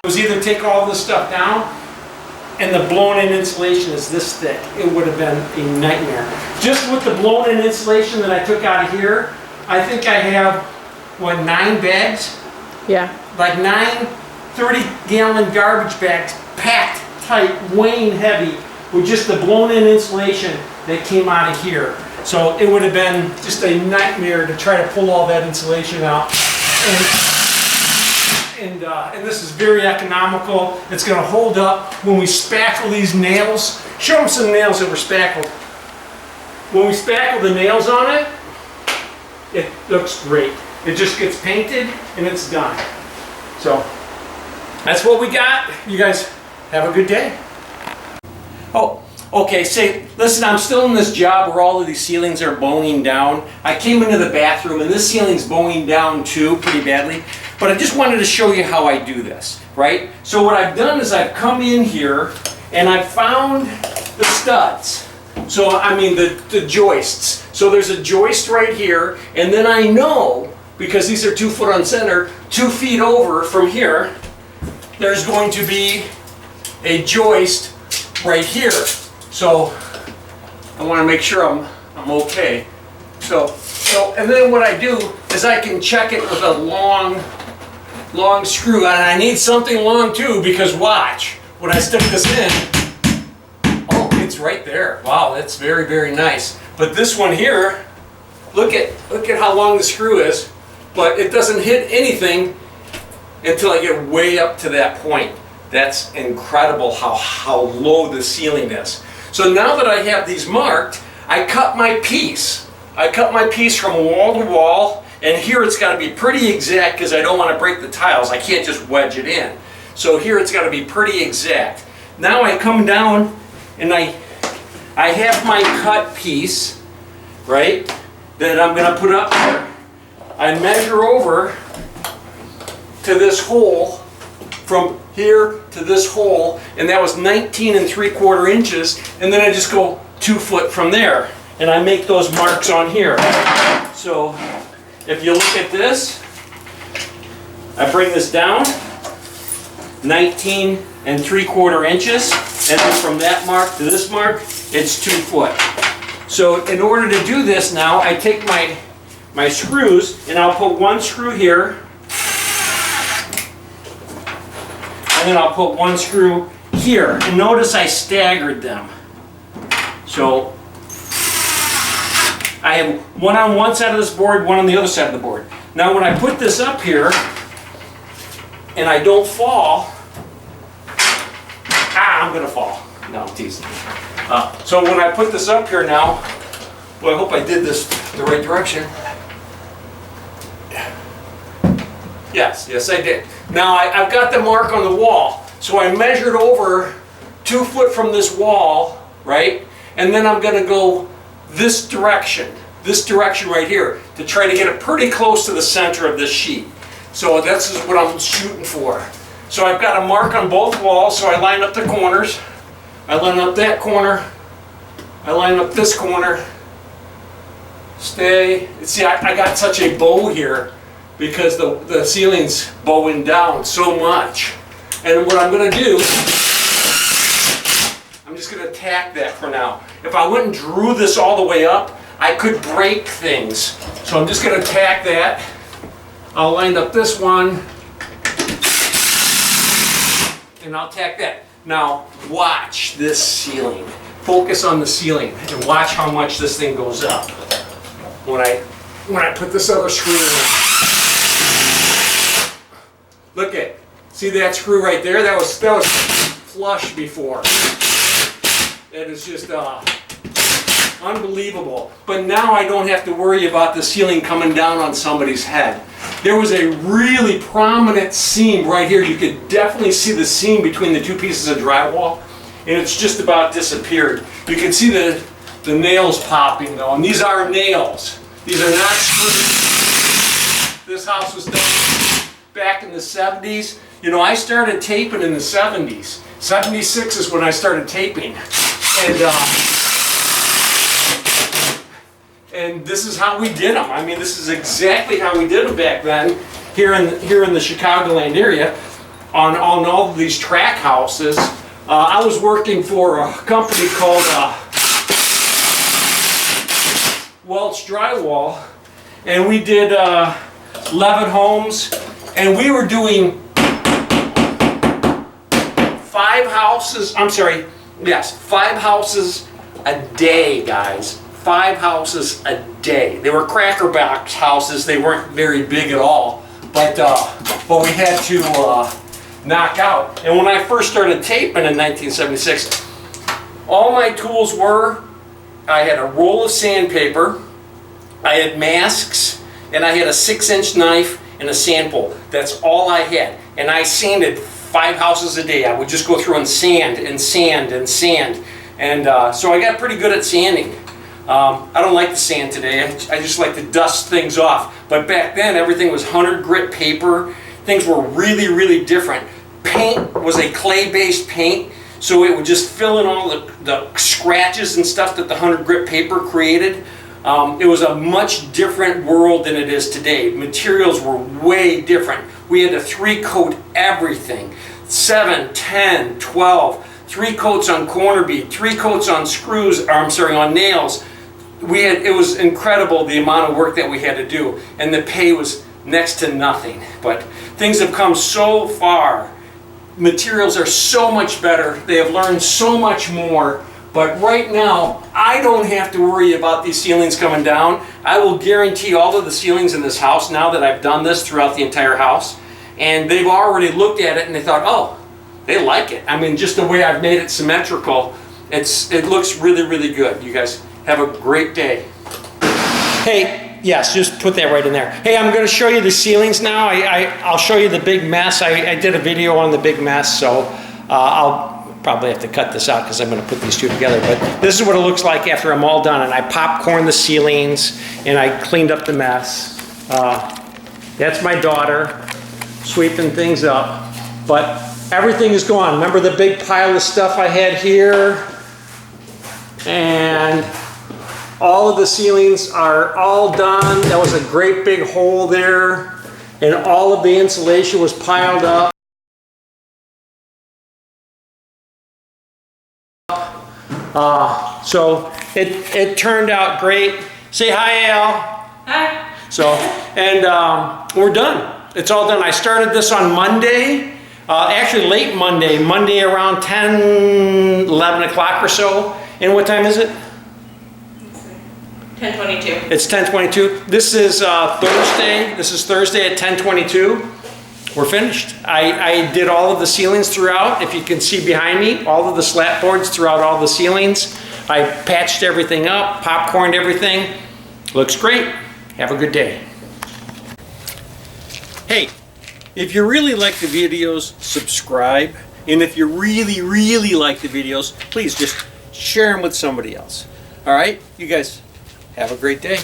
was either take all this stuff down, and the blown-in insulation is this thick. It would have been a nightmare. Just with the blown-in insulation that I took out of here, I think I have, what, 9 bags? Yeah. Like 9 30-gallon garbage bags packed tight, weighing heavy, with just the blown-in insulation that came out of here. So it would have been just a nightmare to try to pull all that insulation out. And this is very economical. It's going to hold up when we spackle these nails. Show them some nails that were spackled. When we spackle the nails on it, it looks great. It just gets painted and it's done. So that's what we got. You guys have a good day. Oh, okay, listen, I'm still in this job where all of these ceilings are bowing down. I came into the bathroom and this ceiling's bowing down too, pretty badly. But I just wanted to show you how I do this, right? So what I've done is I've come in here and I've found the studs. So, I mean the joists. So there's a joist right here, and then I know, because these are 2 foot on center, 2 feet over from here, there's going to be a joist right here. So I want to make sure I'm okay. So and then what I do is I can check it with a long screw, and I need something long too, because watch, when I stick this in, oh, it's right there. Wow, that's very, very nice. But this one here, look at how long the screw is, but it doesn't hit anything until I get way up to that point. That's incredible how low the ceiling is. So now that I have these marked, I cut my piece. I cut my piece from wall to wall, and here it's got to be pretty exact because I don't want to break the tiles. I can't just wedge it in. So here it's got to be pretty exact. Now I come down and I have my cut piece, right, that I'm going to put up there. I measure over to this hole, from here to this hole, and that was 19 3/4 inches, and then I just go 2 foot from there, and I make those marks on here. So if you look at this, I bring this down 19 3/4 inches, and then from that mark to this mark, it's 2 foot. So in order to do this now, I take my screws, and I'll put 1 screw here, and then I'll put 1 screw here. And notice I staggered them. So I have one on one side of this board, one on the other side of the board. Now when I put this up here, and I don't fall, I'm gonna fall. No, I'm teasing. So when I put this up here now, well, I hope I did this the right direction. Yes, I did. Now I've got the mark on the wall. So I measured over 2 foot from this wall, right? And then I'm gonna go this direction right here, to try to get it pretty close to the center of this sheet. So that's what I'm shooting for. So I've got a mark on both walls, so I line up the corners. I line up that corner. I line up this corner. Stay. See, I got such a bow here because the ceiling's bowing down so much. And what I'm going to do, I'm just going to tack that for now. If I went and drew this all the way up, I could break things. So I'm just going to tack that. I'll line up this one, and I'll tack that. Now watch this ceiling. Focus on the ceiling and watch how much this thing goes up when I put this other screw in. Look at, see that screw right there? That was flush before. It is just unbelievable. But now I don't have to worry about the ceiling coming down on somebody's head. There was a really prominent seam right here. You could definitely see the seam between the 2 pieces of drywall, and it's just about disappeared. You can see the nails popping though, and these are nails. These are not screws. This house was done back in the 70s. You know, I started taping in the 70s. 76 is when I started taping. And this is how we did them. I mean, this is exactly how we did them back then, here in the Chicagoland area. on all of these track houses. I was working for a company called Welch Drywall, and we did Levitt homes, and we were doing 5 houses a day, guys. 5 houses a day. They were cracker box houses. They weren't very big at all, but we had to knock out. And when I first started taping in 1976, all my tools were, I had a roll of sandpaper, I had masks, and I had a 6-inch knife and a sand pole. That's all I had. And I sanded 5 houses a day. I would just go through and sand and sand and sand. And so I got pretty good at sanding. I don't like the sand today. I just like to dust things off. But back then, everything was 100 grit paper. Things were really, really different. Paint was a clay-based paint, so it would just fill in all the scratches and stuff that the 100 grit paper created. It was a much different world than it is today. Materials were way different. We had to 3-coat everything. 7, 10, 12, 3 coats on corner bead, 3 coats on screws, or I'm sorry, on nails. It was incredible the amount of work that we had to do, and the pay was next to nothing. But things have come so far. Materials are so much better. They have learned so much more. But right now, I don't have to worry about these ceilings coming down. I will guarantee all of the ceilings in this house, now that I've done this throughout the entire house, and they've already looked at it and they thought, oh, they like it. I mean, just the way I've made it symmetrical, it looks really, really good. You guys have a great day. Hey, yes, just put that right in there. Hey, I'm going to show you the ceilings now. I'll show you the big mess. I did a video on the big mess, so I'll probably have to cut this out because I'm going to put these two together. But this is what it looks like after I'm all done. And I popcorned the ceilings and I cleaned up the mess. That's my daughter sweeping things up. But everything is gone. Remember the big pile of stuff I had here? And all of the ceilings are all done. That was a great big hole there. And all of the insulation was piled up. So it turned out great. Say hi, Al. Hi. So, and we're done. It's all done. I started this on Monday, actually late Monday around 10, 11 o'clock or so. And what time is it? 10:22. It's 10:22. This is Thursday. This is Thursday at 10:22. We're finished. I did all of the ceilings throughout. If you can see behind me, all of the slat boards throughout all the ceilings. I patched everything up, popcorned everything. Looks great. Have a good day. Hey, if you really like the videos, subscribe. And if you really, really like the videos, please just share them with somebody else. All right? You guys have a great day.